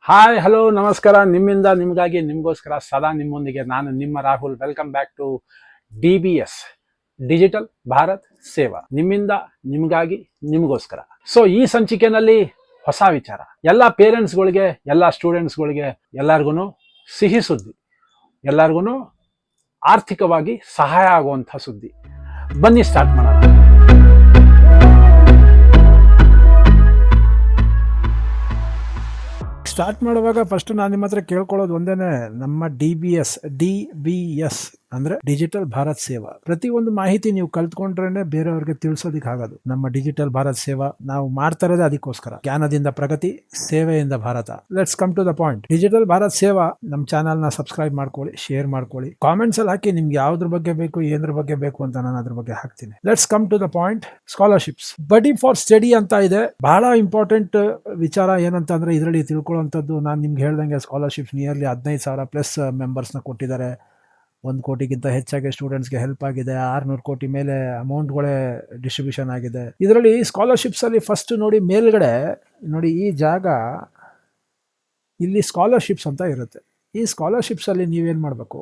Hi hello ನಮಸ್ಕಾರ. ನಿಮ್ಮಿಂದ ನಿಮಗಾಗಿ ನಿಮಗೋಸ್ಕರ ಸದಾ ನಿಮ್ಮೊಂದಿಗೆ ನಾನು ನಿಮ್ಮ Rahul. Welcome back to DBS, digital Bharat Seva. ನಿಮ್ಮಿಂದ ನಿಮಗಾಗಿ ನಿಮಗೋಸ್ಕರ. ಸೊ ಈ ಸಂಚಿಕೆಯಲ್ಲಿ ಹೊಸ ವಿಚಾರ, ಎಲ್ಲ ಪೇರೆಂಟ್ಸ್ಗಳಿಗೆ, ಎಲ್ಲ ಸ್ಟೂಡೆಂಟ್ಸ್ಗಳಿಗೆ ಎಲ್ಲರಿಗೂ ಸಿಹಿ ಸುದ್ದಿ, ಎಲ್ಲರಿಗೂ ಆರ್ಥಿಕವಾಗಿ ಸಹಾಯ ಆಗುವಂಥ ಸುದ್ದಿ. ಬನ್ನಿ ಸ್ಟಾರ್ಟ್ ಮಾಡೋಣ. ಸ್ಟಾರ್ಟ್ ಮಾಡುವಾಗ ಫಸ್ಟ್ ನಾನು ನಿಮ್ಮ ಹತ್ರ ಕೇಳ್ಕೊಳ್ಳೋದು ಒಂದೇನೆ, ನಮ್ಮ DBS ಅಂದ್ರೆ ಡಿಜಿಟಲ್ ಭಾರತ್ ಸೇವಾ. ಪ್ರತಿಯೊಂದು ಮಾಹಿತಿ ನೀವು ಕಲ್ತ್ಕೊಂಡ್ರೇನೆ ಬೇರೆಯವ್ರಿಗೆ ತಿಳಿಸೋದಿಕ್ ಆಗೋದು. ನಮ್ಮ ಡಿಜಿಟಲ್ ಭಾರತ್ ಸೇವಾ ನಾವು ಮಾಡ್ತಾ ಇರೋದೇ ಅದಕ್ಕೋಸ್ಕರ. ಜ್ಞಾನದಿಂದ ಪ್ರಗತಿ, ಸೇವೆಯಿಂದ Bharata. Let's come to the point. Digital Bharat Seva ನಮ್ಮ ಚಾನಲ್ ನ ಸಬ್ಸ್ಕ್ರೈಬ್ ಮಾಡ್ಕೊಳ್ಳಿ, ಶೇರ್ ಮಾಡ್ಕೊಳ್ಳಿ, ಕಾಮೆಂಟ್ಸ್ ಅಲ್ಲಿ ಹಾಕಿ ನಿಮ್ಗೆ ಯಾವ್ದ್ರ ಬಗ್ಗೆ ಬೇಕು, ಏನ್ರ ಬಗ್ಗೆ ಬೇಕು ಅಂತ ನಾನು ಅದ್ರ ಬಗ್ಗೆ ಹಾಕ್ತೀನಿ. Let's come to the point. Scholarships, buddy for study ಅಂತ ಇದೆ. ಬಹಳ ಇಂಪಾರ್ಟೆಂಟ್ ವಿಚಾರ ಏನಂತ ಅಂದ್ರೆ ಇದರಲ್ಲಿ ತಿಳ್ಕೊಳ್ಳುವಂಥದ್ದು, ನಾನು ನಿಮ್ಗೆ ಹೇಳ್ದಂಗೆ ಸ್ಕಾಲರ್ಶಿಪ್ಸ್ ನಿಯರ್ಲಿ 15,000 ಪ್ಲಸ್ ಮೆಂಬರ್ಸ್ ನ ಕೊಟ್ಟಿದ್ದಾರೆ. 1 ಕೋಟಿಗಿಂತ ಹೆಚ್ಚಾಗಿ ಸ್ಟೂಡೆಂಟ್ಸ್ಗೆ ಹೆಲ್ಪ್ ಆಗಿದೆ. 600 ಕೋಟಿ ಮೇಲೆ ಅಮೌಂಟ್ಗಳೇ ಡಿಸ್ಟ್ರಿಬ್ಯೂಷನ್ ಆಗಿದೆ. ಇದರಲ್ಲಿ ಸ್ಕಾಲರ್ಶಿಪ್ಸ್ ಅಲ್ಲಿ ಫಸ್ಟ್ ನೋಡಿ, ಮೇಲ್ಗಡೆ ನೋಡಿ, ಈ ಜಾಗ ಇಲ್ಲಿ ಸ್ಕಾಲರ್ಶಿಪ್ಸ್ ಅಂತ ಇರುತ್ತೆ. ಈ ಸ್ಕಾಲರ್ಶಿಪ್ಸ್ ಅಲ್ಲಿ ನೀವೇನ್ ಮಾಡಬೇಕು,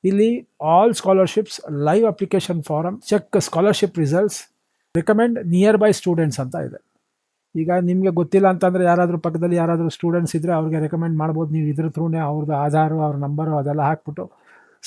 ಇಲ್ಲಿ all scholarships, live application form, check scholarship results, recommend nearby students ಅಂತ ಇದೆ. ಈಗ ನಿಮಗೆ ಗೊತ್ತಿಲ್ಲ ಅಂತಂದ್ರೆ ಯಾರಾದ್ರೂ ಪಕ್ಕದಲ್ಲಿ ಯಾರಾದ್ರೂ ಸ್ಟೂಡೆಂಟ್ಸ್ ಇದ್ರೆ ಅವ್ರಿಗೆ ರೆಕಮೆಂಡ್ ಮಾಡ್ಬೋದು. ನೀವು ಇದ್ರ ಥ್ರೂನೇ ಅವ್ರದ್ದು ಆಧಾರು, ಅವ್ರ ನಂಬರು ಅದೆಲ್ಲ ಹಾಕ್ಬಿಟ್ಟು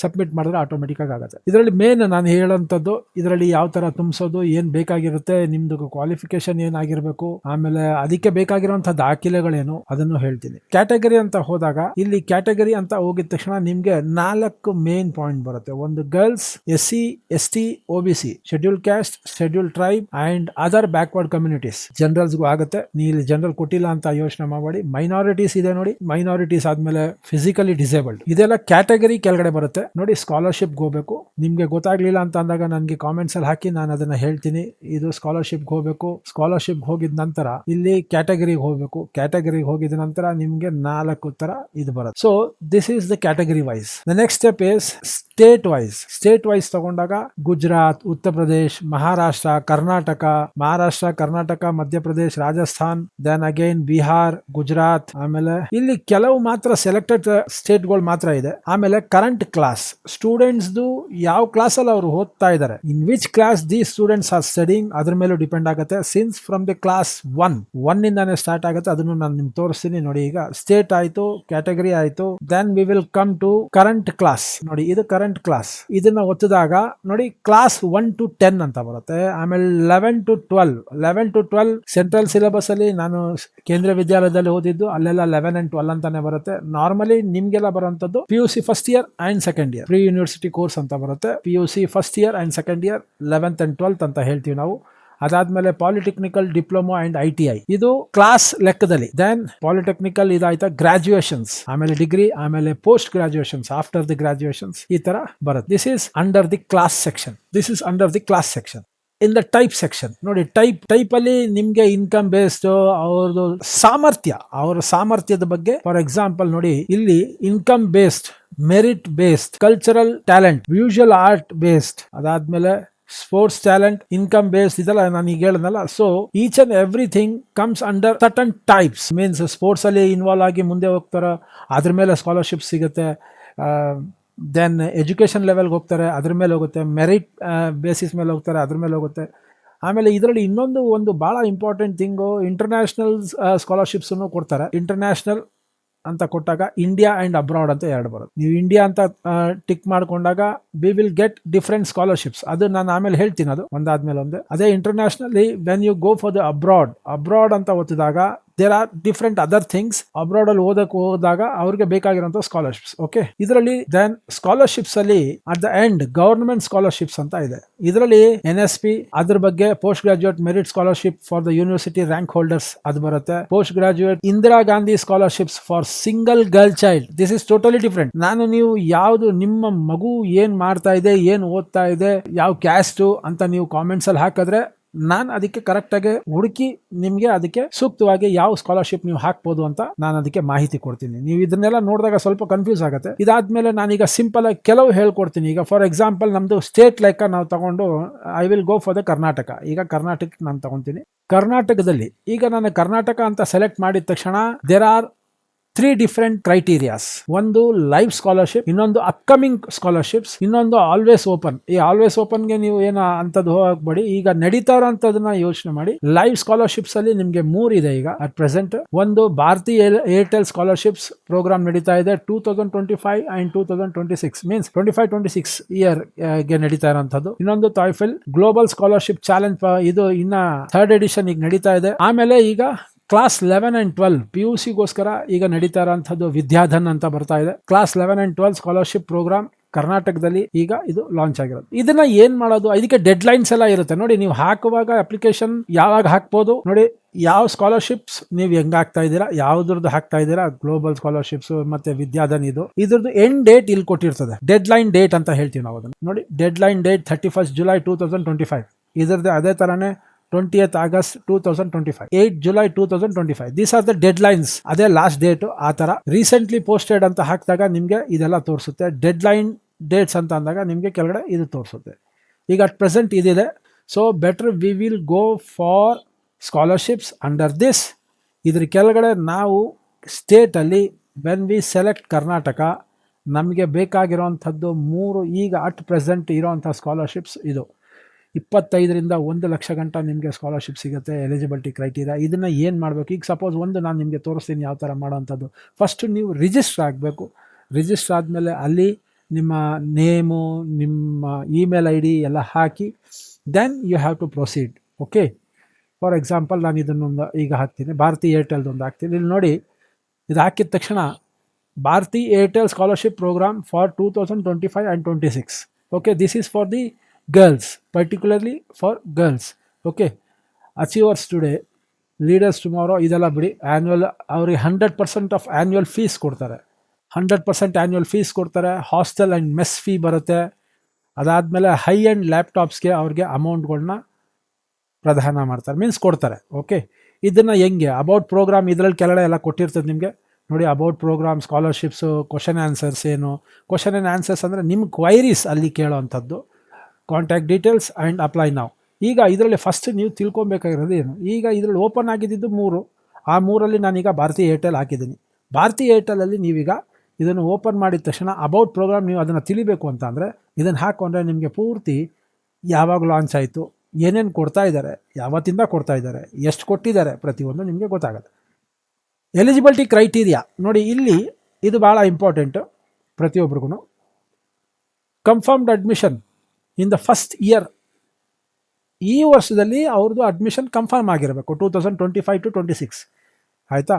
ಸಬ್ಮಿಟ್ ಮಾಡಿದ್ರೆ ಆಟೋಮೆಟಿಕ್ ಆಗುತ್ತೆ. ಇದರಲ್ಲಿ ಮೇನ್ ನಾನು ಹೇಳೋಂಥದ್ದು, ಇದರಲ್ಲಿ ಯಾವ ತರ ತುಂಬಿಸೋದು, ಏನ್ ಬೇಕಾಗಿರುತ್ತೆ, ನಿಮ್ದು ಕ್ವಾಲಿಫಿಕೇಶನ್ ಏನಾಗಿರ್ಬೇಕು, ಆಮೇಲೆ ಅದಕ್ಕೆ ಬೇಕಾಗಿರುವಂತಹ ದಾಖಲೆಗಳೇನು ಅದನ್ನು ಹೇಳ್ತೀನಿ. ಕ್ಯಾಟಗರಿ ಅಂತ ಹೋದಾಗ, ಇಲ್ಲಿ ಕ್ಯಾಟಗರಿ ಅಂತ ಹೋಗಿದ ತಕ್ಷಣ ನಿಮ್ಗೆ 4 ಮೇನ್ ಪಾಯಿಂಟ್ ಬರುತ್ತೆ. ಒಂದು girls, SC, ST, OBC, schedule caste, schedule tribe and other backward communities. ಜನರಲ್ಸ್ಗೂ ಆಗುತ್ತೆ. ನೀವು ಇಲ್ಲಿ ಜನರಲ್ ಕೊಟ್ಟಿಲ್ಲ ಅಂತ ಯೋಚನೆ ಮಾಡಬೇಡಿ. ಮೈನಾರಿಟೀಸ್ ಇದೆ ನೋಡಿ, ಮೈನಾರಿಟೀಸ್ ಆದ್ಮೇಲೆ ಫಿಸಿಕಲಿ ಡಿಸೇಬಲ್ಡ್, ಇದೆಲ್ಲ ಕ್ಯಾಟಗರಿ ಕೆಳಗಡೆ ಬರುತ್ತೆ ನೋಡಿ. ಸ್ಕಾಲರ್ಶಿಪ್ ಹೋಗ್ಬೇಕು, ನಿಮ್ಗೆ ಗೊತ್ತಾಗ್ಲಿಲ್ಲ ಅಂತ ಅಂದಾಗ ನನಗೆ ಕಾಮೆಂಟ್ಸ್ ಅಲ್ಲಿ ಹಾಕಿ, ನಾನು ಅದನ್ನ ಹೇಳ್ತೀನಿ. ಇದು ಸ್ಕಾಲರ್ಶಿಪ್ ಹೋಗ್ಬೇಕು. ಸ್ಕಾಲರ್ಶಿಪ್ ಹೋಗಿದ ನಂತರ ಇಲ್ಲಿ ಕ್ಯಾಟಗರಿಗೆ ಹೋಗ್ಬೇಕು. ಕ್ಯಾಟಗರಿಗೆ ಹೋಗಿದ ನಂತರ ನಿಮ್ಗೆ 4 ತರ ಇದು ಬರುತ್ತೆ. So this is the category wise. The next step is state wise. State wise ತಗೊಂಡಾಗ ಗುಜರಾತ್, ಉತ್ತರ ಪ್ರದೇಶ್, ಮಹಾರಾಷ್ಟ್ರ, ಕರ್ನಾಟಕ, ಮಧ್ಯಪ್ರದೇಶ್, ರಾಜಸ್ಥಾನ್, ದೆನ್ ಅಗೈನ್ ಬಿಹಾರ್, ಗುಜರಾತ್. ಆಮೇಲೆ ಇಲ್ಲಿ ಕೆಲವು ಮಾತ್ರ ಸೆಲೆಕ್ಟೆಡ್ ಸ್ಟೇಟ್ ಗಳು ಮಾತ್ರ ಇದೆ. ಆಮೇಲೆ ಕರೆಂಟ್ ಕ್ಲಾಸ್, ಸ್ಟೂಡೆಂಟ್ಸ್ ಯಾವ ಕ್ಲಾಸ್ ಅಲ್ಲಿ ಅವರು ಓದ್ತಾ ಇದ್ದಾರೆ, in which class the students are studying, ಅದ್ರ ಮೇಲೂ ಡಿಪೆಂಡ್ ಆಗುತ್ತೆ. ಸಿನ್ಸ್ ಫ್ರಮ್ ದಿ ಕ್ಲಾಸ್ 1 ಇಂದಾನೆ ಸ್ಟಾರ್ಟ್ ಆಗುತ್ತೆ. ಅದನ್ನು ನಾನು ನಿಮ್ಗೆ ತೋರಿಸ್ತೀನಿ ನೋಡಿ. ಈಗ ಸ್ಟೇಟ್ ಆಯ್ತು, ಕ್ಯಾಟಗರಿ ಆಯ್ತು, then we will come to current class. ನೋಡಿ, ಇದು ಕರೆಂಟ್ ಕ್ಲಾಸ್. ಇದನ್ನ ಒತ್ತಿದಾಗ ನೋಡಿ, ಕ್ಲಾಸ್ 1 to 10 ಅಂತ ಬರುತ್ತೆ. ಆಮೇಲೆ 11 to 12 ಸೆಂಟ್ರಲ್ ಸಿಲೆಬಸ್ ಅಲ್ಲಿ ನಾನು ಕೇಂದ್ರೀಯ ವಿದ್ಯಾಲಯದಲ್ಲಿ ಓದಿದ್ದು, ಅಲ್ಲೆಲ್ಲ 11 and 12 ಅಂತಾನೆ ಬರುತ್ತೆ. ನಾರ್ಮಲಿ ನಿಮ್ಗೆಲ್ಲ ಬರುವಂತದ್ದು PUC first year and second year, pre university course ಅಂತ ಬರುತ್ತೆ. PUC first year and second year, 11th and 12th ಅಂತ ಹೇಳ್ತೀವಿ ನಾವು. ಅದಾದ್ಮೇಲೆ ಪಾಲಿಟೆಕ್ನಿಕಲ್, ಡಿಪ್ಲೊಮಾ ಅಂಡ್ ITI, ಇದು ಕ್ಲಾಸ್ ಲೆಕ್ಕದಲ್ಲಿ. ದೆನ್ ಪಾಲಿಟೆಕ್ನಿಕಲ್ ಇದಾಯ್ತಾ, ಗ್ರಾಜುಯೇಷನ್ಸ್, ಆಮೇಲೆ ಡಿಗ್ರಿ, ಆಮೇಲೆ post graduations, after the graduations, ಈ ತರ ಬರುತ್ತೆ. This is under the class section. In the type section ನೋಡಿ, ಟೈಪ್ ಅಲ್ಲಿ ನಿಮ್ಗೆ ಇನ್ಕಮ್ ಬೇಸ್ಡ್, ಅವ್ರದ್ದು ಅವರ ಸಾಮರ್ಥ್ಯದ ಬಗ್ಗೆ. ಫಾರ್ ಎಕ್ಸಾಂಪಲ್ ನೋಡಿ, ಇಲ್ಲಿ income based, merit based, cultural talent, visual art based, ಅದಾದ್ಮೇಲೆ ಸ್ಪೋರ್ಟ್ಸ್ ಟ್ಯಾಲೆಂಟ್, ಇನ್ಕಮ್ ಬೇಸ್ಡ್, ಇದೆಲ್ಲ ನಾನು ಈಗ ಹೇಳನಲ್ಲ. So each and everything comes under certain types. Means sports ಅಲ್ಲಿ ಇನ್ವಾಲ್ವ್ ಆಗಿ ಮುಂದೆ ಹೋಗ್ತಾರ, ಅದ್ರ ಮೇಲೆ ಸ್ಕಾಲರ್ಶಿಪ್ ಸಿಗುತ್ತೆ. ದೆನ್ ಎಜುಕೇಷನ್ ಲೆವೆಲ್ಗೆ ಹೋಗ್ತಾರೆ, ಅದ್ರ ಮೇಲೆ ಹೋಗುತ್ತೆ. ಮೆರಿಟ್ ಬೇಸಿಸ್ ಮೇಲೆ ಹೋಗ್ತಾರೆ, ಅದ್ರ ಮೇಲೆ ಹೋಗುತ್ತೆ. ಆಮೇಲೆ ಇದರಲ್ಲಿ ಒಂದು ಬಹಳ ಇಂಪಾರ್ಟೆಂಟ್ ಥಿಂಗು, ಇಂಟರ್ನ್ಯಾಷನಲ್ ಸ್ಕಾಲರ್ಶಿಪ್ಸ್ ಕೊಡ್ತಾರೆ. ಇಂಟರ್ನ್ಯಾಷನಲ್ ಅಂತ ಕೊಟ್ಟಾಗ ಇಂಡಿಯಾ ಅಂಡ್ ಅಬ್ರಾಡ್ ಅಂತ 2 ಬರುತ್ತೆ. ನೀವು ಇಂಡಿಯಾ ಅಂತ ಟಿಕ್ ಮಾಡ್ಕೊಂಡಾಗ we will get different scholarships. ಅದು ನಾನು ಆಮೇಲೆ ಹೇಳ್ತೀನಿ, ಅದು ಒಂದಾದ್ಮೇಲೆ ಒಂದೇ. ಅದೇ internationally when you go for the abroad ಅಂತ ಓದಿದಾಗ there are different other things. Abroad ಅಲ್ಲಿ ಹೋದಾಗ ಅವ್ರಿಗೆ ಬೇಕಾಗಿರುವಂತ ಸ್ಕಾಲರ್ಶಿಪ್ಸ್. ಓಕೆ, ಇದರಲ್ಲಿ ದೆನ್ ಸ್ಕಾಲರ್ಶಿಪ್ಸ್ ಅಲ್ಲಿ at the end government scholarships ಅಂತ ಇದೆ. ಇದರಲ್ಲಿ NSP, ಅದ್ರ ಬಗ್ಗೆ post graduate merit scholarship for the university rank holders ಅದು ಬರುತ್ತೆ. Post graduate Indira Gandhi scholarships for single girl child, this is totally different. ನೀವು ಯಾವ್ದು, ನಿಮ್ಮ ಮಗು ಏನ್ ಮಾಡ್ತಾ ಇದೆ, ಏನ್ ಓದ್ತಾ ಇದೆ, ಯಾವ ಕ್ಯಾಸ್ಟ್ ಅಂತ ನೀವು ಕಾಮೆಂಟ್ಸ್ ಅಲ್ಲಿ ಹಾಕಿದ್ರೆ ನಾನು ಅದಕ್ಕೆ ಕರೆಕ್ಟ್ ಆಗಿ ಹುಡುಕಿ ನಿಮ್ಗೆ ಅದಕ್ಕೆ ಸೂಕ್ತವಾಗಿ ಯಾವ ಸ್ಕಾಲರ್ಶಿಪ್ ನೀವು ಹಾಕ್ಬೋದು ಅಂತ ನಾನು ಅದಕ್ಕೆ ಮಾಹಿತಿ ಕೊಡ್ತೀನಿ. ನೀವು ಇದನ್ನೆಲ್ಲ ನೋಡಿದಾಗ ಸ್ವಲ್ಪ ಕನ್ಫ್ಯೂಸ್ ಆಗುತ್ತೆ. ಇದಾದ್ಮೇಲೆ ನಾನೀಗ ಸಿಂಪಲ್ ಆಗಿ ಕೆಲವು ಹೇಳ್ಕೊಡ್ತೀನಿ. ಈಗ ಫಾರ್ ಎಕ್ಸಾಂಪಲ್ ನಮ್ದು ಸ್ಟೇಟ್ ಲೆಕ್ಕ ನಾವು ತಗೊಂಡು I will go for the Karnataka. ಈಗ ಕರ್ನಾಟಕ ನಾನು ತಗೊಂತೀನಿ. ಕರ್ನಾಟಕದಲ್ಲಿ ಈಗ ನಾನು ಕರ್ನಾಟಕ ಅಂತ ಸೆಲೆಕ್ಟ್ ಮಾಡಿದ ತಕ್ಷಣ ದೇರ್ ಆರ್ 3 ಡಿಫರೆಂಟ್ ಕ್ರೈಟೀರಿಯಾಸ್. ಒಂದು ಲೈವ್ ಸ್ಕಾಲರ್ಶಿಪ್, ಇನ್ನೊಂದು ಅಪ್ಕಮಿಂಗ್ ಸ್ಕಾಲರ್ಶಿಪ್ಸ್, ಇನ್ನೊಂದು ಆಲ್ವೇಸ್ ಓಪನ್. ಈ ಆಲ್ವೇಸ್ ಓಪನ್ಗೆ ನೀವು ಏನ ಅಂತದ್ದು ಹೋಗ್ಬೇಡಿ, ಈಗ ನಡೀತಾ ಇರೋಂಥದನ್ನ ಯೋಚನೆ ಮಾಡಿ. ಲೈವ್ ಸ್ಕಾಲರ್ಶಿಪ್ಸ್ ಅಲ್ಲಿ ನಿಮ್ಗೆ 3 ಇದೆ ಈಗ ಅಟ್ ಪ್ರೆಸೆಂಟ್. ಒಂದು ಭಾರತಿ ಏರ್ಟೆಲ್ ಸ್ಕಾಲರ್ಶಿಪ್ಸ್ ಪ್ರೋಗ್ರಾಮ್ ನಡೀತಾ ಇದೆ 2025 ಅಂಡ್ 2026, ಮೀನ್ಸ್ 25-26 ಇಯರ್ ಗೆ ನಡೀತಾ ಇರೋಂಥದ್ದು. ಇನ್ನೊಂದು ತಾಯ್ಫೆಲ್ ಗ್ಲೋಬಲ್ ಸ್ಕಾಲರ್ಶಿಪ್ ಚಾಲೆಂಜ್, ಇದು ಇನ್ನ 3rd ಎಡಿಷನ್ ಈಗ ನಡೀತಾ ಇದೆ. ಆಮೇಲೆ ಈಗ ಕ್ಲಾಸ್ 11 and 12 PUC ಗೋಸ್ಕರ ಈಗ ನಡೀತಾ ಇರೋಂಥದ್ದು ವಿದ್ಯಾಧನ್ ಅಂತ ಬರ್ತಾ ಇದೆ. ಕ್ಲಾಸ್ 11 and 12 ಸ್ಕಾಲರ್ಶಿಪ್ ಪ್ರೋಗ್ರಾಮ್ ಕರ್ನಾಟಕದಲ್ಲಿ ಈಗ ಇದು ಲಾಂಚ್ ಆಗಿರೋದು. ಇದನ್ನ ಏನ್ ಮಾಡೋದು, ಇದಕ್ಕೆ ಡೆಡ್ ಲೈನ್ಸ್ ಎಲ್ಲ ಇರುತ್ತೆ ನೋಡಿ. ನೀವು ಹಾಕುವಾಗ ಅಪ್ಲಿಕೇಶನ್ ಯಾವಾಗ ಹಾಕ್ಬೋದು ನೋಡಿ, ಯಾವ ಸ್ಕಾಲರ್ಶಿಪ್ಸ್ ನೀವು ಹೆಂಗ್ ಹಾಕ್ತಾ ಇದ್ದೀರಾ, ಯಾವ್ದ್ರದ್ದು ಹಾಕ್ತಾ ಇದ್ದೀರಾ, ಗ್ಲೋಬಲ್ ಸ್ಕಾಲರ್ಶಿಪ್ಸ್ ಮತ್ತೆ ವಿದ್ಯಾಧನ್, ಇದ್ರದ್ದು ಎಂಡ್ ಡೇಟ್ ಇಲ್ಲಿ ಕೊಟ್ಟಿರ್ತದೆ. ಡೆಡ್ ಲೈನ್ ಡೇಟ್ ಅಂತ ಹೇಳ್ತೀವಿ ನಾವು ಅದನ್ನ ನೋಡಿ. Dead line date 31st July 2025. ಇದ್ರದ್ದು ಅದೇ ತರನೇ 20th August 2025, 8th July 2025. These are the dead lines. ಅದೇ ಲಾಸ್ಟ್ ಡೇಟ್. ಆ ತರ ರೀಸೆಂಟ್ಲಿ ಪೋಸ್ಟೆಡ್ ಅಂತ ಹಾಕಿದಾಗ ನಿಮ್ಗೆ ಇದೆಲ್ಲ ತೋರಿಸುತ್ತೆ. ಡೆಡ್ ಲೈನ್ ಡೇಟ್ಸ್ ಅಂತ ಅಂದಾಗ ನಿಮ್ಗೆ ಕೆಳಗಡೆ ಇದು ತೋರಿಸುತ್ತೆ. ಈಗ ಅಟ್ ಪ್ರೆಸೆಂಟ್ ಇದಿದೆ. So better we will go for scholarships under this. ಇದ್ರ ಕೆಳಗಡೆ ನಾವು ಸ್ಟೇಟಲ್ಲಿ ವೆನ್ ವಿ ಸೆಲೆಕ್ಟ್ ಕರ್ನಾಟಕ, ನಮಗೆ ಬೇಕಾಗಿರೋವಂಥದ್ದು 3 ಈಗ ಅಟ್ ಪ್ರೆಸೆಂಟ್ ಇರೋವಂಥ ಸ್ಕಾಲರ್ಶಿಪ್ಸ್ ಇದು 25ರಿಂದ 1 ಲಕ್ಷ ಗಂಟ ನಿಮಗೆ ಸ್ಕಾಲರ್ಶಿಪ್ ಸಿಗುತ್ತೆ. Eligibility criteria. ಇದನ್ನು ಏನು ಮಾಡಬೇಕು, ಈಗ ಸಪೋಸ್ ನಾನು ನಿಮಗೆ ತೋರಿಸ್ತೀನಿ ಯಾವ ಥರ ಮಾಡೋವಂಥದ್ದು. ಫಸ್ಟು ನೀವು ರಿಜಿಸ್ಟರ್ ಆಗಬೇಕು. ರಿಜಿಸ್ಟರ್ ಆದಮೇಲೆ ಅಲ್ಲಿ ನಿಮ್ಮ ನೇಮು, ನಿಮ್ಮ ಇಮೇಲ್ ID ಎಲ್ಲ ಹಾಕಿ then you have to proceed. Okay, for example ನಾನು ಇದನ್ನೊಂದು ಈಗ ಹಾಕ್ತೀನಿ, ಭಾರತಿ ಏರ್ಟೆಲ್ದೊಂದು ಹಾಕ್ತೀನಿ. ಇಲ್ಲಿ ನೋಡಿ, ಇದು ಹಾಕಿದ ತಕ್ಷಣ Bharti Airtel scholarship program for 2025 and 26. Okay, this is for the girls, particularly for girls. Okay, achievers today, leaders tomorrow. ಇದೆಲ್ಲ ಬಿಡಿ. ಆ್ಯನ್ಯುವಲ್ ಅವ್ರಿಗೆ 100% ಆಫ್ ಆ್ಯನ್ಯುವಲ್ ಫೀಸ್ ಕೊಡ್ತಾರೆ. 100% ಆ್ಯನ್ಯುವಲ್ ಫೀಸ್ ಕೊಡ್ತಾರೆ. ಹಾಸ್ಟೆಲ್ ಆ್ಯಂಡ್ ಮೆಸ್ ಫೀ ಬರುತ್ತೆ. ಅದಾದಮೇಲೆ ಹೈ ಆ್ಯಂಡ್ ಲ್ಯಾಪ್ಟಾಪ್ಸ್ಗೆ ಅವ್ರಿಗೆ ಅಮೌಂಟ್ಗಳನ್ನ ಪ್ರದಾನ ಮಾಡ್ತಾರೆ, ಮೀನ್ಸ್ ಕೊಡ್ತಾರೆ. ಓಕೆ, ಇದನ್ನು ಹೆಂಗೆ ಅಬೌಟ್ ಪ್ರೋಗ್ರಾಮ್ ಇದರಲ್ಲಿ ಕೆಳಗಡೆ ಎಲ್ಲ ಕೊಟ್ಟಿರ್ತದೆ ನಿಮಗೆ ನೋಡಿ. About program, scholarships, question answers ಏನು. ಕ್ವಶನ್ ಆ್ಯಂಡ್ ಆನ್ಸರ್ಸ್ ಅಂದರೆ ನಿಮ್ಮ ಕ್ವೈರೀಸ್ ಅಲ್ಲಿ ಕೇಳೋವಂಥದ್ದು. ಕಾಂಟ್ಯಾಕ್ಟ್ ಡೀಟೇಲ್ಸ್ ಆ್ಯಂಡ್ ಅಪ್ಲೈ ನಾವು. ಈಗ ಇದರಲ್ಲಿ ಫಸ್ಟ್ ನೀವು ತಿಳ್ಕೊಬೇಕಾಗಿರೋದು ಏನು, ಈಗ ಇದರಲ್ಲಿ ಓಪನ್ ಆಗಿದ್ದು 3. ಆ 3ರಲ್ಲಿ ನಾನೀಗ ಭಾರತಿ ಏರ್ಟೆಲ್ ಹಾಕಿದ್ದೀನಿ. ಭಾರತಿ ಏರ್ಟೆಲಲ್ಲಿ ನೀವೀಗ ಇದನ್ನು ಓಪನ್ ಮಾಡಿದ ತಕ್ಷಣ ಅಬೌಟ್ ಪ್ರೋಗ್ರಾಮ್ ನೀವು ಅದನ್ನು ತಿಳಿಬೇಕು ಅಂತ ಅಂದರೆ ಇದನ್ನು ಹಾಕೊಂಡ್ರೆ ನಿಮಗೆ ಪೂರ್ತಿ ಯಾವಾಗ ಲಾಂಚ್ ಆಯಿತು, ಏನೇನು ಕೊಡ್ತಾ ಇದ್ದಾರೆ, ಯಾವತ್ತಿಂದ ಕೊಡ್ತಾ ಇದ್ದಾರೆ, ಎಷ್ಟು ಕೊಟ್ಟಿದ್ದಾರೆ, ಪ್ರತಿಯೊಂದು ನಿಮಗೆ ಗೊತ್ತಾಗುತ್ತೆ. ಎಲಿಜಿಬಿಲಿಟಿ ಕ್ರೈಟೀರಿಯಾ ನೋಡಿ, ಇಲ್ಲಿ ಇದು ಭಾಳ ಇಂಪಾರ್ಟೆಂಟು ಪ್ರತಿಯೊಬ್ಬರಿಗೂ. Confirmed admission in the first year. ಈ ವರ್ಷದಲ್ಲಿ ಅವ್ರದ್ದು ಅಡ್ಮಿಷನ್ ಕನ್ಫರ್ಮ್ ಆಗಿರಬೇಕು 2025 to 26. ಆಯಿತಾ.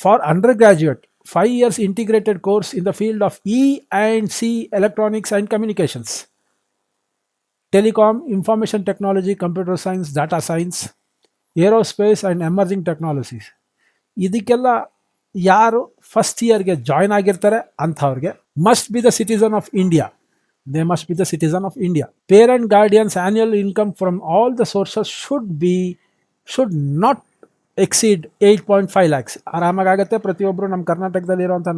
For under graduate 5 years integrated course in the field of E&C electronics and communications, telecom, information technology, computer science, data science, aerospace and emerging technologies. ಇದಕ್ಕೆಲ್ಲ ಯಾರು first ಇಯರ್ಗೆ join ಆಗಿರ್ತಾರೆ ಅಂಥವ್ರಿಗೆ must be the citizen of India. They must be the citizen of India. Parent guardians annual income from all the sources should not exceed 8.5 lakhs. ಆರಾಮಾಗುತ್ತೆ. ಪ್ರತಿಯೊಬ್ಬರು ನಮ್ಮ ಕರ್ನಾಟಕದಲ್ಲಿ ಇರುವಂಥ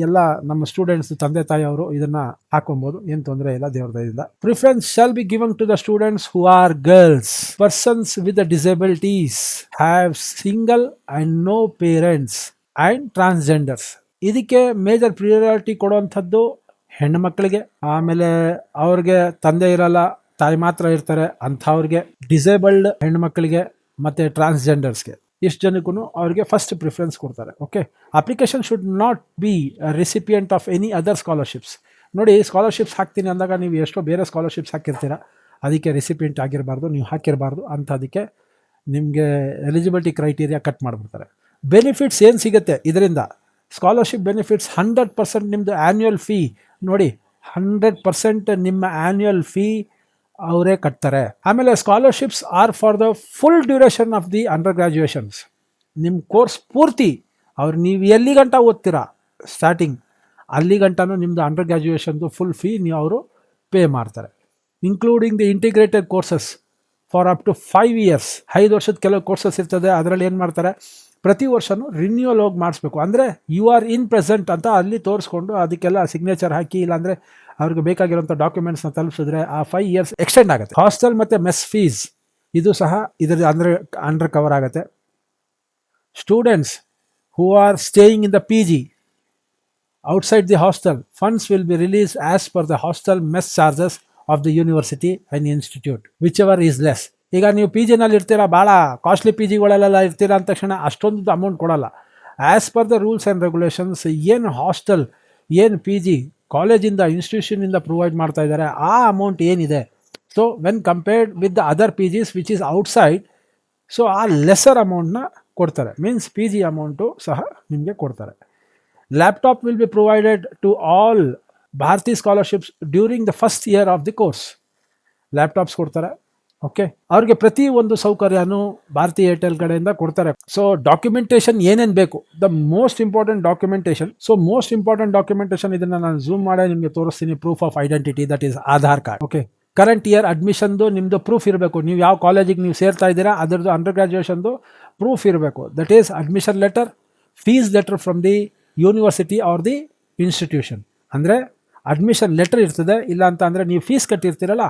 ಎಲ್ಲ ನಮ್ಮ ಸ್ಟೂಡೆಂಟ್ಸ್ ತಂದೆ ತಾಯಿ ಅವರು ಇದನ್ನು ಹಾಕೊಬೋದು, ಏನು ತೊಂದರೆ ಇಲ್ಲ ದೇವ್ರ ದಯದಿಂದ. Preference shall be given to the students who are girls, persons with the disabilities, have single and no parents and transgenders. ಇದಕ್ಕೆ ಮೇಜರ್ ಪ್ರಿಯಾರಿಟಿ ಕೊಡುವಂಥದ್ದು ಹೆಣ್ಣು ಮಕ್ಕಳಿಗೆ. ಆಮೇಲೆ ಅವ್ರಿಗೆ ತಂದೆ ಇರಲ್ಲ, ತಾಯಿ ಮಾತ್ರ ಇರ್ತಾರೆ ಅಂಥವ್ರಿಗೆ, ಡಿಸೇಬಲ್ಡ್ ಹೆಣ್ಣು ಮಕ್ಕಳಿಗೆ ಮತ್ತು ಟ್ರಾನ್ಸ್ಜೆಂಡರ್ಸ್ಗೆ, ಇಷ್ಟು ಜನಕ್ಕೂ ಅವ್ರಿಗೆ ಫಸ್ಟ್ ಪ್ರಿಫರೆನ್ಸ್ ಕೊಡ್ತಾರೆ. Okay, application should not be recipient of any other scholarships. ನೋಡಿ, ಸ್ಕಾಲರ್ಶಿಪ್ಸ್ ಹಾಕ್ತೀನಿ ಅಂದಾಗ ನೀವು ಎಷ್ಟೋ ಬೇರೆ ಸ್ಕಾಲರ್ಶಿಪ್ಸ್ ಹಾಕಿರ್ತೀರ, ಅದಕ್ಕೆ ರೆಸಿಪಿಯೆಂಟ್ ಆಗಿರಬಾರ್ದು, ನೀವು ಹಾಕಿರಬಾರ್ದು ಅಂತ. ಅದಕ್ಕೆ ನಿಮಗೆ ಎಲಿಜಿಬಿಲಿಟಿ ಕ್ರೈಟೀರಿಯಾ ಕಟ್ ಮಾಡಿಬಿಡ್ತಾರೆ. ಬೆನಿಫಿಟ್ಸ್ ಏನು ಸಿಗುತ್ತೆ ಇದರಿಂದ, ಸ್ಕಾಲರ್ಶಿಪ್ ಬೆನಿಫಿಟ್ಸ್ 100% ನಿಮ್ಮದು ಆ್ಯನ್ಯುವಲ್ ಫೀ ನೋಡಿ, 100% ನಿಮ್ಮ ಆ್ಯನ್ಯುವಲ್ ಫೀ ಅವರೇ ಕಟ್ತಾರೆ. ಆಮೇಲೆ scholarships are for the full duration of the undergraduations. ನಿಮ್ಮ ಕೋರ್ಸ್ ಪೂರ್ತಿ ನೀವು ಎಲ್ಲಿ ಗಂಟ ಓದ್ತೀರಾ ಸ್ಟಾರ್ಟಿಂಗ್ ಅಲ್ಲಿ ಗಂಟನೂ ನಿಮ್ಮದು ಅಂಡರ್ ಗ್ರ್ಯಾಜುಯೇಷನ್ದು ಫುಲ್ ಫೀ ಅವರು ಪೇ ಮಾಡ್ತಾರೆ. Including the integrated courses for up to 5 years. 5 ವರ್ಷದ ಕೆಲವು ಕೋರ್ಸಸ್ ಇರ್ತದೆ, ಅದರಲ್ಲಿ ಏನು ಮಾಡ್ತಾರೆ, ಪ್ರತಿ ವರ್ಷವೂ ರಿನ್ಯೂವಲ್ ಹೋಗಿ ಮಾಡಿಸ್ಬೇಕು. ಅಂದರೆ ಯು ಆರ್ ಇನ್ ಪ್ರೆಸೆಂಟ್ ಅಂತ ಅಲ್ಲಿ ತೋರಿಸ್ಕೊಂಡು ಅದಕ್ಕೆಲ್ಲ ಸಿಗ್ನೇಚರ್ ಹಾಕಿ, ಇಲ್ಲಾಂದರೆ ಅವ್ರಿಗೆ ಬೇಕಾಗಿರೋಂಥ ಡಾಕ್ಯುಮೆಂಟ್ಸ್ನ ತಲುಪಿಸಿದ್ರೆ ಆ 5 years ಎಕ್ಸ್ಟೆಂಡ್ ಆಗುತ್ತೆ. ಹಾಸ್ಟೆಲ್ ಮತ್ತು ಮೆಸ್ ಫೀಸ್ ಇದು ಸಹ ಇದರ ಅಂಡರ್ ಕವರ್ ಆಗುತ್ತೆ. Students who are staying in the PG outside the hostel, funds will be released as per the hostel mess charges of the university and institute, whichever is less. ಈಗ ನೀವು P ಜಿನಲ್ಲಿ ಇರ್ತೀರಾ, ಭಾಳ costly P ಜಿಗಳಲ್ಲೆಲ್ಲ ಇರ್ತೀರಾ ಅಂದ ತಕ್ಷಣ ಅಷ್ಟೊಂದು amount ಕೊಡಲ್ಲ. As per the rules and regulations ಏನು ಹಾಸ್ಟೆಲ್, ಏನು ಪಿ ಜಿ ಕಾಲೇಜಿಂದ ಇನ್ಸ್ಟಿಟ್ಯೂಷನಿಂದ ಪ್ರೊವೈಡ್ ಮಾಡ್ತಾ ಇದ್ದಾರೆ ಆ ಅಮೌಂಟ್ ಏನಿದೆ, so when compared with the other P Gs which is outside, so ಆ ಲೆಸರ್ ಅಮೌಂಟ್ನ ಕೊಡ್ತಾರೆ. ಮೀನ್ಸ್ ಪಿ ಜಿ ಅಮೌಂಟು ಸಹ ನಿಮಗೆ ಕೊಡ್ತಾರೆ. Laptop will be provided to all Bharati scholarships during the first year of the course. Laptops ಕೊಡ್ತಾರೆ. Okay, ಅವ್ರಿಗೆ ಪ್ರತಿ ಒಂದು ಸೌಕರ್ಯನೂ ಭಾರತಿ ಏರ್ಟೆಲ್ ಕಡೆಯಿಂದ ಕೊಡ್ತಾರೆ. ಸೊ ಡಾಕ್ಯುಮೆಂಟೇಶನ್ ಏನೇನು ಬೇಕು, the most important documentation. So most important documentation ಇದನ್ನ ನಾನು ಝೂಮ್ ಮಾಡಿ ನಿಮಗೆ ತೋರಿಸ್ತೀನಿ. Proof of identity, that is Aadhaar card. Okay, current year ಅಡ್ಮಿಷನ್ದು ನಿಮ್ಮದು ಪ್ರೂಫ್ ಇರಬೇಕು. ನೀವು ಯಾವ ಕಾಲೇಜಿಗೆ ನೀವು ಸೇರ್ತಾ ಇದ್ದೀರಾ ಅದರದ್ದು ಅಂಡರ್ ಗ್ರಾಜುಯೇಷನ್ದು ಪ್ರೂಫ್ ಇರಬೇಕು. That is admission letter, fees letter from the university or the institution. ಅಂದರೆ ಅಡ್ಮಿಷನ್ ಲೆಟರ್ ಇರ್ತದೆ, ಇಲ್ಲ ಅಂತ ಅಂದರೆ ನೀವು ಫೀಸ್ ಕಟ್ಟಿರ್ತೀರಲ್ಲ,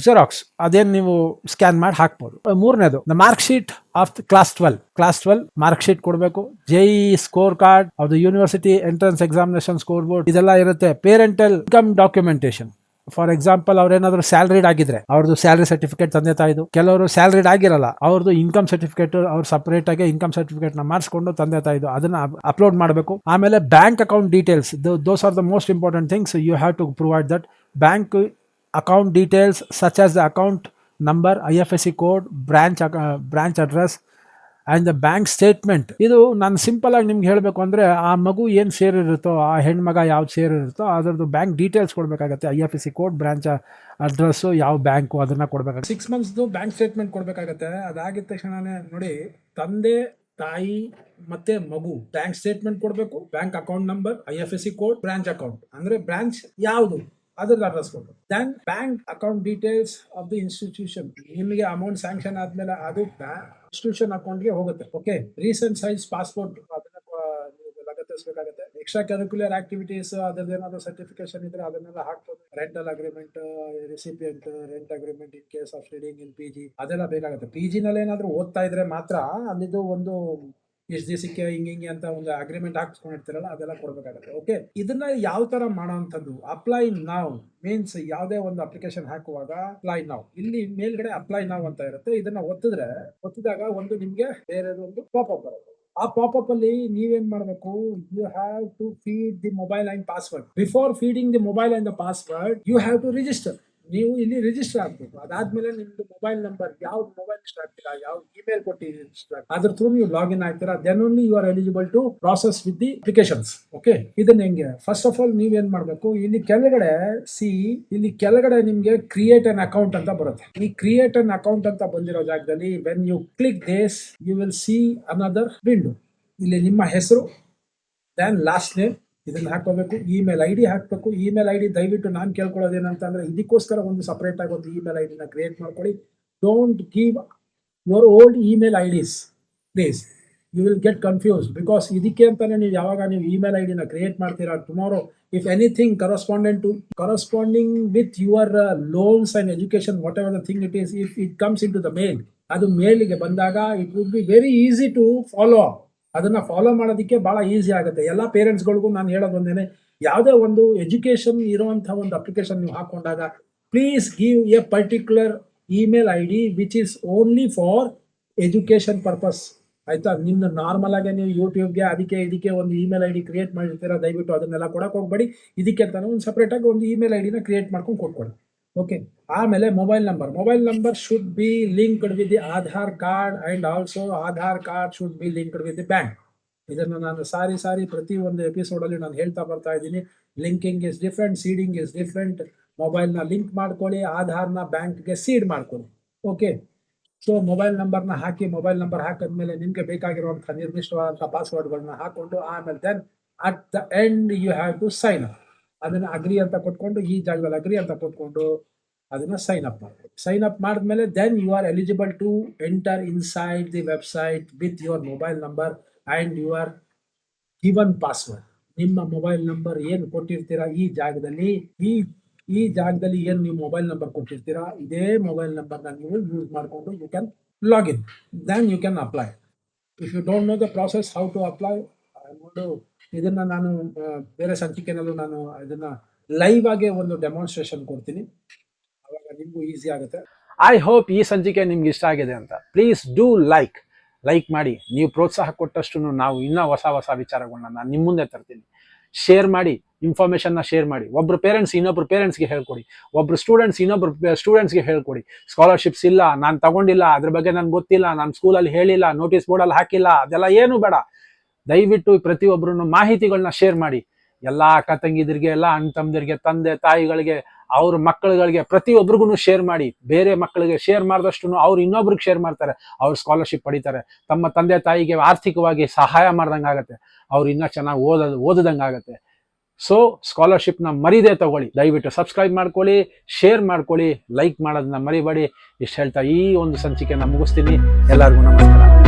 ಜೆರಾಕ್ಸ್ ಅದೇನು ನೀವು ಸ್ಕ್ಯಾನ್ ಮಾಡಿ ಹಾಕ್ಬೋದು. ಮೂರನೇದು the mark sheet of class 12 mark sheet ಕೊಡಬೇಕು. JEE score card of the university entrance examination score board ಇದೆಲ್ಲ ಇರುತ್ತೆ. Parental income documentation, for example ಅವ್ರೇನಾದ್ರು ಸ್ಯಾಲರಿಡ್ ಆಗಿದ್ರೆ ಅವ್ರದ್ದು ಸ್ಯಾಲರಿ ಸರ್ಟಿಫಿಕೇಟ್ ತಂದೆ ತಾಯಿದು. ಕೆಲವರು ಸ್ಯಾಲರಿಡ್ ಆಗಿರಲ್ಲ, ಅವ್ರದ್ದು ಇನ್ಕಮ್ ಸರ್ಟಿಫಿಕೇಟ್, ಅವ್ರು ಸಪರೇಟ್ ಆಗಿ ಇನ್ಕಮ್ ಸರ್ಟಿಫಿಕೇಟ್ ನ ಮಾಡಿಸ್ಕೊಂಡು ತಂದೆ ತಾಯಿದು ಅದನ್ನ ಅಪ್ಲೋಡ್ ಮಾಡಬೇಕು. ಆಮೇಲೆ bank account details, those are the most important things. You have to provide that bank account details such as the account number, IFSC code, branch address and the bank statement. ಇದು ನಾನು simple ಆಗಿ ನಿಮ್ಗೆ ಹೇಳಬೇಕು ಅಂದರೆ, ಆ ಮಗು ಏನು ಸೇರಿರುತ್ತೋ, ಆ ಹೆಣ್ಮಗ ಯಾವ್ದು ಸೇರಿರುತ್ತೋ ಅದರದ್ದು ಬ್ಯಾಂಕ್ ಡೀಟೇಲ್ಸ್ ಕೊಡಬೇಕಾಗತ್ತೆ. IFSC ಕೋಡ್, ಬ್ರಾಂಚ್ ಅಡ್ರೆಸ್ಸು, ಯಾವ ಬ್ಯಾಂಕು ಅದನ್ನು ಕೊಡಬೇಕಾಗುತ್ತೆ. 6 monthsದು ಬ್ಯಾಂಕ್ ಸ್ಟೇಟ್ಮೆಂಟ್ ಕೊಡಬೇಕಾಗತ್ತೆ. ಅದಾಗಿದ ತಕ್ಷಣನೇ ನೋಡಿ, ತಂದೆ ತಾಯಿ ಮತ್ತೆ ಮಗು ಬ್ಯಾಂಕ್ ಸ್ಟೇಟ್ಮೆಂಟ್ ಕೊಡಬೇಕು, bank account number, IFSC code, branch account ಅಂದರೆ ಬ್ರಾಂಚ್ ಯಾವುದು ಅದ್ರದ್ದು ಅಡ್ರೆಸ್ ಕೊಡಬೇಕು. Then bank account details of the institution. ನಿಮಗೆ ಅಮೌಂಟ್ ಸ್ಯಾಂಕ್ಷನ್ ಆದ್ಮೇಲೆ ಅದು ಇನ್ಸ್ಟಿಟ್ಯೂಷನ್ ಅಕೌಂಟ್ಗೆ ಹೋಗುತ್ತೆ. ಓಕೆ, ರೀಸೆಂಟ್ ಸೈಜ್ ಪಾಸ್ಪೋರ್ಟ್ ಅದನ್ನ ನೀವು ಲಗತ್ತಿಸಬೇಕಾಗುತ್ತೆ. ಎಕ್ಸ್ಟ್ರಾ ಕರಿಕ್ಯುಲರ್ ಆಕ್ಟಿವಿಟೀಸ್ ಅದರದ್ದೇನಾದ್ರು ಸರ್ಟಿಫಿಕೇಶನ್ ಇದ್ರೆ ಅದನ್ನೆಲ್ಲ ಹಾಕ್ಬೋದು. Rental agreement, recipient rent agreement in case of studying in PG ಅದೆಲ್ಲ ಬೇಕಾಗುತ್ತೆ. PG ನಲ್ಲಿ ಏನಾದ್ರು ಓದ್ತಾ ಇದ್ರೆ ಮಾತ್ರ ಅಲ್ಲಿದ್ದು ಒಂದು ಇಷ್ಟು ದಿವಸಕ್ಕೆ ಹಿಂಗೆ ಅಂತ ಒಂದು ಅಗ್ರಿಮೆಂಟ್ ಹಾಕ್ಸ್ಕೊಂಡಿರ್ತೀರಲ್ಲ ಅದೆಲ್ಲ ಕೊಡಬೇಕಾಗುತ್ತೆ. ಓಕೆ, ಇದನ್ನ ಯಾವ ತರ ಮಾಡೋವಂಥದ್ದು, ಅಪ್ಲೈ ನಾವ್ ಮೀನ್ಸ್ ಯಾವುದೇ ಒಂದು ಅಪ್ಲಿಕೇಶನ್ ಹಾಕುವಾಗ ಅಪ್ಲೈ ನಾವ್, ಇಲ್ಲಿ ಮೇಲ್ಗಡೆ ಅಪ್ಲೈ ನಾವ್ ಅಂತ ಇರುತ್ತೆ. ಇದನ್ನ ಒತ್ತಿದಾಗ ಒಂದು ನಿಮ್ಗೆ ಬೇರೆ ಒಂದು ಪಾಪಪ್ ಬರುತ್ತೆ. ಆ ಪಾಪಪ್ ಅಲ್ಲಿ ನೀವೇನ್ ಮಾಡಬೇಕು, you have to feed the mobile and password. Before feeding the mobile and the password you have to register. ನೀವು ಇಲ್ಲಿ ರಿಜಿಸ್ಟರ್ ಆಗ್ಬೇಕು. ಅದಾದ್ಮೇಲೆ ನಿಮ್ದು ಮೊಬೈಲ್ ನಂಬರ್, ಯಾವ ಮೊಬೈಲ್ ಇಷ್ಟ ಆಗ್ತೀರಾ, ಯಾವ ಇಮೇಲ್ ಕೊಟ್ಟು ಅದ್ರ ಥ್ರೂ ನೀವು ಲಾಗಿನ್ ಆಗ್ತೀರಾ. Then only you are eligible to process with the applications. Okay, ಇದನ್ನ ಹೆಂಗೆ, ಫಸ್ಟ್ ಆಫ್ ಆಲ್ ನೀವೇನ್ ಮಾಡ್ಬೇಕು, ಇಲ್ಲಿ ಕೆಳಗಡೆ ನಿಮ್ಗೆ ಕ್ರಿಯೇಟ್ ಅನ್ ಅಕೌಂಟ್ ಅಂತ ಬರುತ್ತೆ. ಈ ಕ್ರಿಯೇಟ್ ಅನ್ ಅಕೌಂಟ್ ಅಂತ ಬಂದಿರೋ ಜಾಗದಲ್ಲಿ when you click this you will see another window. ಇಲ್ಲಿ ನಿಮ್ಮ ಹೆಸರು, ದೆನ್ ಲಾಸ್ಟ್ ನೇಮ್ ಇದನ್ನ ಹಾಕೋಬೇಕು. ಇಮೇಲ್ ID ಹಾಕಬೇಕು. ಇಮೇಲ್ ID ದಯವಿಟ್ಟು ನಾನು ಕೇಳ್ಕೊಳ್ಳೋದೇನಂತ ಅಂದ್ರೆ, ಇದಕ್ಕೋಸ್ಕರ ಒಂದು ಸಪರೇಟ್ ಆಗಿ ಒಂದು ಇಮೇಲ್ ID ನ ಕ್ರಿಯೇಟ್ ಮಾಡ್ಕೊಳ್ಳಿ. Don't give your old email IDs please, you will get confuse. Because ಇದಕ್ಕೆ ಅಂತಾನೆ ನೀವು ಯಾವಾಗ ನೀವು ಇಮೇಲ್ ID ನ ಕ್ರಿಯೇಟ್ ಮಾಡ್ತೀರಾ, tomorrow if anything corresponding with your loans and education, whatever the thing it is, if it comes into the mail, ಅದು ಮೇಲ್ಗೆ ಬಂದಾಗ it would be very easy to follow up. ಅದನ್ನ follow ಮಾಡೋದಕ್ಕೆ ಬಹಳ easy ಆಗುತ್ತೆ. ಎಲ್ಲ ಪೇರೆಂಟ್ಸ್ಗಳಿಗೂ ನಾನು ಹೇಳೋದು ಒಂದೇನೆ, ಯಾವುದೇ ಒಂದು ಎಜುಕೇಶನ್ ಇರುವಂತಹ ಒಂದು ಅಪ್ಲಿಕೇಶನ್ ನೀವು ಹಾಕೊಂಡಾಗ please give a particular email ID which is only for education purpose. ಆಯ್ತಾ, ನಿಮ್ದು ನಾರ್ಮಲ್ ಆಗಿ ನೀವು ಯೂಟ್ಯೂಬ್ಗೆ ಇದಕ್ಕೆ ಒಂದು ಇಮೇಲ್ ID ಕ್ರಿಯೇಟ್ ಮಾಡಿರ್ತೀರಾ, ದಯವಿಟ್ಟು ಅದನ್ನೆಲ್ಲ ಕೊಡಕ್ಕೆ ಹೋಗ್ಬೇಡಿ. ಇದಕ್ಕೆ ಅಂತಾನೆ ಒಂದು ಸಪ್ರೇಟ್ ಆಗಿ ಒಂದು ಇಮೇಲ್ ID ನ ಕ್ರಿಯೇಟ್ ಮಾಡ್ಕೊಂಡು ಕೊಟ್ಕೊಡಿ. ಓಕೆ, ಆಮೇಲೆ mobile number should be linked with the Aadhaar card and also Aadhaar card should be linked with the bank. ಇದನ್ನು ನಾನು ಸಾರಿ ಪ್ರತಿ ಒಂದು ಎಪಿಸೋಡ್ ಅಲ್ಲಿ ನಾನು ಹೇಳ್ತಾ ಬರ್ತಾ ಇದ್ದೀನಿ. Linking is different, seeding is different. ಮೊಬೈಲ್ನ ಲಿಂಕ್ ಮಾಡ್ಕೊಳ್ಳಿ, ಆಧಾರ್ನ ಬ್ಯಾಂಕ್ಗೆ ಸೀಡ್ ಮಾಡ್ಕೊಳ್ಳಿ. ಓಕೆ, ಸೊ ಮೊಬೈಲ್ ನಂಬರ್ನ ಹಾಕಿ, ಮೊಬೈಲ್ ನಂಬರ್ ಹಾಕಿದ್ಮೇಲೆ ನಿಮ್ಗೆ ಬೇಕಾಗಿರುವಂತಹ ನಿರ್ದಿಷ್ಟವಾದಂತಹ ಪಾಸ್ವರ್ಡ್ಗಳನ್ನ ಹಾಕೊಂಡು, ಆಮೇಲೆ then at the end you have to sign up. ಅದನ್ನ ಅಗ್ರಿ ಅಂತ ಕೊಟ್ಕೊಂಡು, ಈ ಜಾಗದಲ್ಲಿ ಅಗ್ರಿ ಅಂತ ಕೊಟ್ಕೊಂಡು ಅದನ್ನ ಸೈನ್ ಅಪ್ ಮಾಡಬೇಕು. ಸೈನ್ ಅಪ್ ಮಾಡಿದ್ಮೇಲೆ then you are eligible to enter inside the website with your mobile number and your given password. ನಿಮ್ಮ ಮೊಬೈಲ್ ನಂಬರ್ ಏನು ಕೊಟ್ಟಿರ್ತೀರಾ ಈ ಜಾಗದಲ್ಲಿ ಏನು ನೀವು ಮೊಬೈಲ್ ನಂಬರ್ ಕೊಟ್ಟಿರ್ತೀರಾ, ಇದೇ ಮೊಬೈಲ್ ನಂಬರ್ನ ನೀವು ಯೂಸ್ ಮಾಡಿಕೊಂಡು you can login. Then you can apply. If you don't know the process how to apply, ನೋಡು ಇದನ್ನ ನಾನು ಬೇರೆ ಸಂಚಿಕೆನಲ್ಲೂ ನಾನು ಇದನ್ನ ಲೈವ್ ಆಗಿ ಒಂದು ಡೆಮಾನ್ಸ್ಟ್ರೇಷನ್ ಕೊಡ್ತೀನಿ, ಅವಾಗ ನಿಮಗೂ ಈಸಿ ಆಗುತ್ತೆ. ಐ ಹೋಪ್ ಈ ಸಂಚಿಕೆ ನಿಮ್ಗೆ ಇಷ್ಟ ಆಗಿದೆ ಅಂತ. ಪ್ಲೀಸ್ ಡೂ ಲೈಕ್ ಮಾಡಿ. ನೀವು ಪ್ರೋತ್ಸಾಹ ಕೊಟ್ಟಷ್ಟು ನಾವು ಇನ್ನೂ ಹೊಸ ವಿಚಾರಗಳನ್ನ ನಾನು ನಿಮ್ಮ ಮುಂದೆ ತರ್ತೀನಿ. ಶೇರ್ ಮಾಡಿ, ಇನ್ಫಾರ್ಮೇಷನ್ನ ಶೇರ್ ಮಾಡಿ. ಒಬ್ರು ಪೇರೆಂಟ್ಸ್ ಇನ್ನೊಬ್ರು ಪೇರೆಂಟ್ಸ್ಗೆ ಹೇಳ್ಕೊಡಿ, ಒಬ್ರು ಸ್ಟೂಡೆಂಟ್ಸ್ ಇನ್ನೊಬ್ರು ಸ್ಟೂಡೆಂಟ್ಸ್ಗೆ ಹೇಳ್ಕೊಡಿ. ಸ್ಕಾಲರ್ಶಿಪ್ಸ್ ಇಲ್ಲ, ನಾನು ತಗೊಂಡಿಲ್ಲ, ಅದ್ರ ಬಗ್ಗೆ ನನ್ಗೆ ಗೊತ್ತಿಲ್ಲ, ನಾನು ಸ್ಕೂಲಲ್ಲಿ ಹೇಳಿಲ್ಲ, ನೋಟಿಸ್ ಬೋರ್ಡಲ್ಲಿ ಹಾಕಿಲ್ಲ, ಅದೆಲ್ಲ ಏನು ಬೇಡ. ದಯವಿಟ್ಟು ಪ್ರತಿಯೊಬ್ಬರನ್ನು ಮಾಹಿತಿಗಳನ್ನ ಶೇರ್ ಮಾಡಿ. ಎಲ್ಲ ಅಕ್ಕ ತಂಗಿದಿರಿಗೆ, ಎಲ್ಲ ಅಣ್ಣ ತಮ್ಮದಿರಿಗೆ, ತಂದೆ ತಾಯಿಗಳಿಗೆ, ಅವ್ರ ಮಕ್ಕಳುಗಳಿಗೆ, ಪ್ರತಿಯೊಬ್ಬರಿಗೂ ಶೇರ್ ಮಾಡಿ. ಬೇರೆ ಮಕ್ಕಳಿಗೆ ಶೇರ್ ಮಾಡಿದಷ್ಟು ಅವ್ರು ಇನ್ನೊಬ್ರಿಗೆ ಶೇರ್ ಮಾಡ್ತಾರೆ, ಅವ್ರು ಸ್ಕಾಲರ್ಶಿಪ್ ಪಡಿತಾರೆ. ತಮ್ಮ ತಂದೆ ತಾಯಿಗೆ ಆರ್ಥಿಕವಾಗಿ ಸಹಾಯ ಮಾಡ್ದಂಗೆ ಆಗುತ್ತೆ, ಅವ್ರು ಇನ್ನೂ ಚೆನ್ನಾಗಿ ಓದದಂಗೆ ಆಗುತ್ತೆ. ಸೊ ಸ್ಕಾಲರ್ಶಿಪ್ನ ಮರಿದೇ ತಗೊಳ್ಳಿ. ದಯವಿಟ್ಟು ಸಬ್ಸ್ಕ್ರೈಬ್ ಮಾಡ್ಕೊಳ್ಳಿ, ಶೇರ್ ಮಾಡ್ಕೊಳ್ಳಿ, ಲೈಕ್ ಮಾಡೋದನ್ನ ಮರಿಬೇಡಿ. ಇಷ್ಟು ಹೇಳ್ತಾ ಈ ಒಂದು ಸಂಚಿಕೆನ ಮುಗಿಸ್ತೀನಿ. ಎಲ್ಲರಿಗೂ ನಮಸ್ಕಾರ.